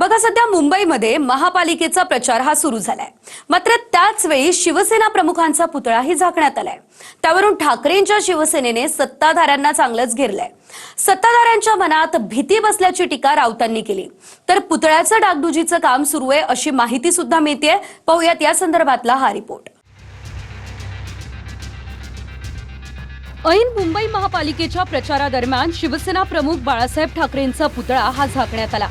बघा, सध्या मुंबईमध्ये महापालिकेचा प्रचार हा सुरू झालाय. मात्र त्याच वेळी शिवसेना प्रमुखांचा पुतळाही झाकण्यात आलाय. त्यावरून ठाकरेंच्या शिवसेनेने सत्ताधाऱ्यांना चांगलंच घेरलंय. सत्ताधाऱ्यांच्या मनात भीती बसल्याची टीका राऊतांनी केली. तर पुतळ्याचं डागडुजीचं काम सुरू आहे अशी माहिती सुद्धा मिळतेय. पाहूयात या संदर्भातला हा रिपोर्ट. ऐन मुंबई महापालिकेच्या प्रचारादरम्यान शिवसेना प्रमुख बाळासाहेब ठाकरेंचा पुतळा हा झाकण्यात आला.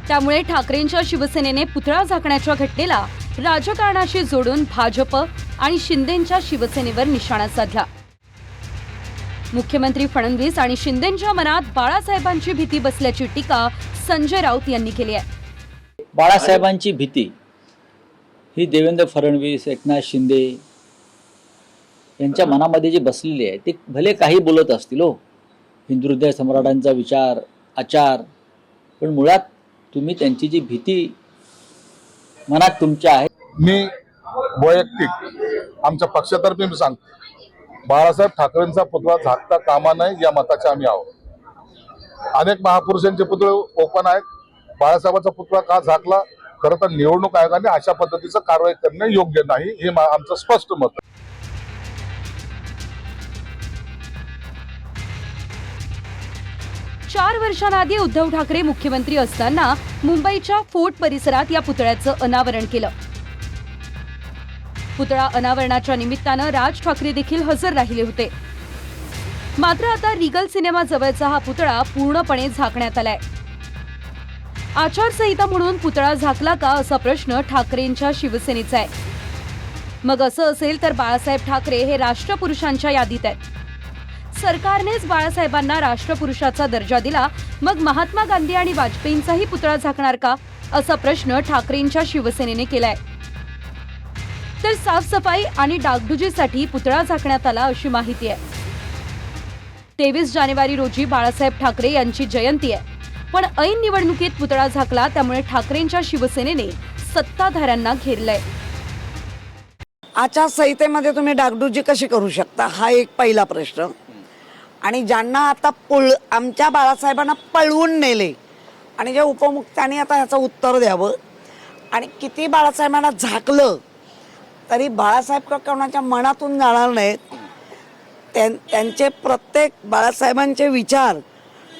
त्यामुळे ठाकरेंच्या शिवसेनेने पुतळा झाकण्याच्या घटनेला राजकारणाशी जोडून भाजप आणि शिंदेंच्या शिवसेनेवर निशाणा साधला. मुख्यमंत्री फडणवीस आणि शिंदेंच्या मनात बाळासाहेबांची भीती बसल्याची टीका संजय राऊत यांनी केली आहे. बाळासाहेबांची भीती ही देवेंद्र फडणवीस, एकनाथ शिंदे यांच्या मनामध्ये जी बसलेली आहे, ते भले काही बोलत असतील हो, हिंदू हृदय सम्राटांचा विचार आचार, पण मुळात तुम्ही त्यांची जी भीती मनात तुमच्या आहे. मी वैयक्तिक आमच्या पक्षातर्फे मी सांगतो, बाळासाहेब ठाकरेंचा पुतळा झाकता कामा नये या मताचे आम्ही आहोत. अनेक महापुरुषांचे पुतळे ओपन आहेत. बाळासाहेबांचा पुतळा का झाकला? खरं तर निवडणूक आयोगाने अशा पद्धतीचं कारवाई करणे योग्य नाही, हे आमचं स्पष्ट मत आहे. चार वर्षांआधी उद्धव ठाकरे मुख्यमंत्री असताना मुंबईच्या फोर्ट परिसरात या पुतळ्याचं अनावरण केलं. पुतळा अनावरणाच्या निमित्तानं राज ठाकरे देखील हजर राहिले होते. मात्र आता रिगल सिनेमा जवळचा हा पुतळा पूर्णपणे झाकण्यात आलाय. आचारसंहिता म्हणून पुतळा झाकला का असा प्रश्न ठाकरेंच्या शिवसेनेचा आहे. मग असं असेल तर बाळासाहेब ठाकरे हे राष्ट्रपुरुषांच्या यादीत आहेत. सरकारनेच बाळासाहेबांना राष्ट्रपुरुषाचा दर्जा दिला, मग महात्मा गांधी आणि वाजपेयींचाही पुतळा झाकणार का असा प्रश्न ठाकरेंच्या शिवसेनेने केलाय. तर साफसफाई आणि डागडुजीसाठी पुतळा झाकण्यात आला अशी माहिती आहे. 23 जानेवारी रोजी बाळासाहेब ठाकरे यांची जयंती आहे, पण ऐन निवडणुकीत पुतळा झाकला. त्यामुळे ठाकरेंच्या शिवसेनेने सत्ताधाऱ्यांना घेरलंय. आचारसंहितेमध्ये तुम्ही डागडुजी कशी करू शकता, हा एक पहिला प्रश्न. आणि ज्यांना आता आमच्या बाळासाहेबांना पळवून नेले आणि जे उपमुख्याने आता ह्याचं उत्तर द्यावं. आणि किती बाळासाहेबांना झाकलं तरी बाळासाहेब कोणाच्या मनातून जाणार नाहीत. त्यांचे प्रत्येक बाळासाहेबांचे विचार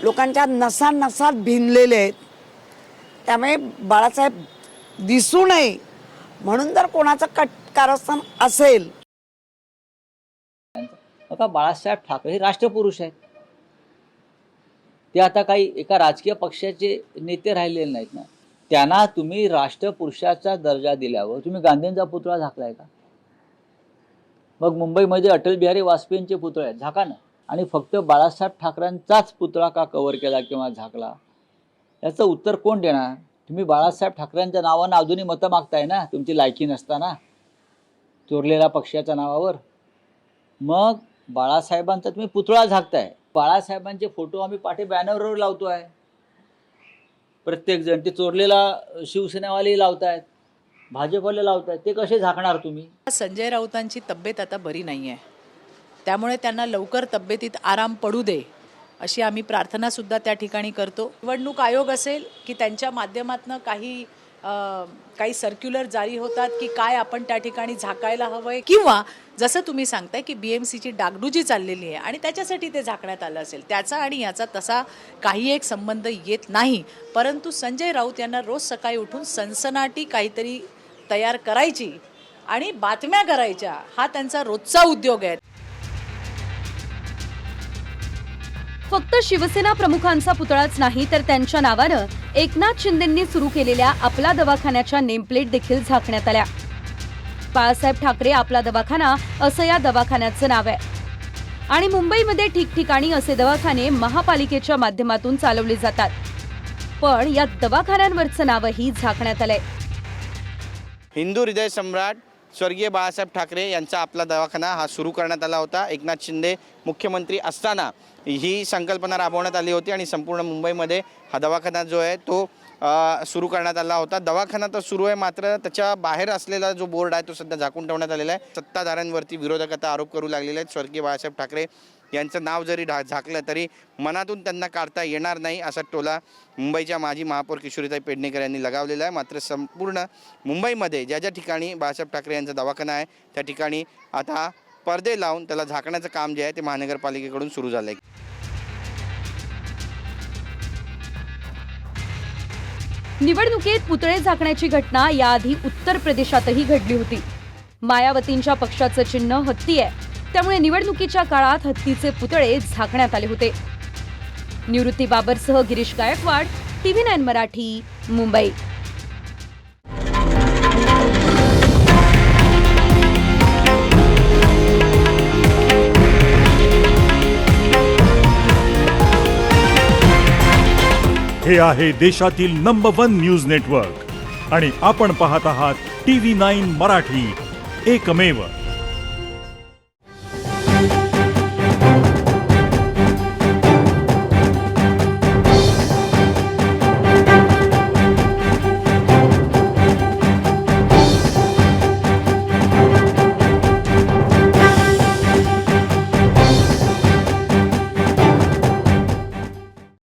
लोकांच्या नसात भिनलेले आहेत. त्यामुळे बाळासाहेब दिसू नये म्हणून जर कोणाचं कारस्थान असेल. आता बाळासाहेब ठाकरे हे राष्ट्रपुरुष आहेत. ते आता काही एका राजकीय पक्षाचे नेते राहिलेले नाहीत ना. त्यांना तुम्ही राष्ट्रपुरुषाचा दर्जा दिल्यावर तुम्ही गांधींचा पुतळा झाकलाय का? मग मुंबईमध्ये अटल बिहारी वाजपेयींचे पुतळे आहेत, झाका ना. आणि फक्त बाळासाहेब ठाकरेंचाच पुतळा का कव्हर केला किंवा झाकला, याचं उत्तर कोण देणार? तुम्ही बाळासाहेब ठाकरेंच्या नावानं अजूनही मतं मागताय ना, तुमची लायकी नसताना चोरलेल्या पक्षाच्या नावावर. मग बाळासाहेबांचा तुम्ही पुतळा झाकताय. बाळासाहेबांचे फोटो आम्ही पाठी बॅनरवर लावतोय. प्रत्येक जण ते चोरलेला शिवसेनावाले लावतायत, भाजपवाले लावतायत. ते कसे झाकणार तुम्ही? संजय राऊतांची तब्येत आता बरी नाही आहे, त्यामुळे त्यांना लवकर तब्येतीत आराम पडू दे अशी आम्ही प्रार्थना सुद्धा त्या ठिकाणी करतो. निवडणूक आयोग असेल की त्यांच्या माध्यमातून काही सर्क्युलर जारी होतात की काय आपण त्या ठिकाणी झाकायला हवंय, किंवा जसं तुम्ही सांगताय की BMCची डागडुजी चाललेली आहे आणि त्याच्यासाठी ते झाकण्यात आलं असेल. त्याचा आणि याचा तसा काही एक संबंध येत नाही. परंतु संजय राऊत यांना रोज सकाळी उठून सनसनाटी काहीतरी तयार करायची आणि बातम्या करायच्या, हा त्यांचा रोजचा उद्योग आहे. फक्त शिवसेना प्रमुखांचा पुतळाच नाही तर त्यांच्या नावानं एकनाथ शिंदेंनी सुरू केलेल्या आपला दवाखान्याच्या नेमप्लेट देखील झाकण्यात आल्या. बाळासाहेब ठाकरे आपला दवाखाना असं या दवाखान्याचं नाव आहे. आणि मुंबईमध्ये ठिकठिकाणी असे दवाखाने महापालिकेच्या माध्यमातून चालवले जातात, पण या दवाखान्यांवरचं नावही झाकण्यात आलंय. हिंदू हृदय सम्राट स्वर्गीय बाळासाहेब ठाकरे यांचा आपला दवाखाना हा सुरू करण्यात आला होता. एकनाथ शिंदे मुख्यमंत्री असताना ही संकल्पना राबवण्यात आली होती आणि संपूर्ण मुंबईमध्ये हा दवाखाना जो आहे तो सुरू करण्यात आला होता. दवाखाना तर सुरू आहे, मात्र त्याच्या बाहेर असलेला जो बोर्ड आहे तो सध्या झाकून ठेवण्यात आलेला आहे. सत्ताधाऱ्यांवरती विरोधक आता आरोप करू लागलेले आहेत. स्वर्गीय बाळासाहेब ठाकरे यांचं नाव जरी झाकलं तरी मनातून त्यांना काढता येणार नाही असा टोला मुंबईच्या माजी महापौर किशोरीताई पेडणेकर यांनी लगावलेला आहे. मात्र संपूर्ण मुंबईमध्ये ज्या ज्या ठिकाणी बाळासाहेब ठाकरे यांचा दवाखाना आहे त्या ठिकाणी आता पडदे लावून त्याला झाकण्याचं काम जे आहे ते महानगरपालिकेकडून सुरू झालं आहे. निवडणुकीत पुतळे झाकण्याची घटना याआधी उत्तर प्रदेशातही घडली होती. मायावतींच्या पक्षाचं चिन्ह हत्ती आहे, त्यामुळे निवडणुकीच्या काळात हत्तीचे पुतळे झाकण्यात आले होते. निवृत्ती बाबरसह गिरीश गायकवाड, TV9 मराठी, मुंबई. हे आहे देशातील नंबर 1 न्यूज नेटवर्क आणि आपण पाहत आहात TV9 मराठी, एकमेव.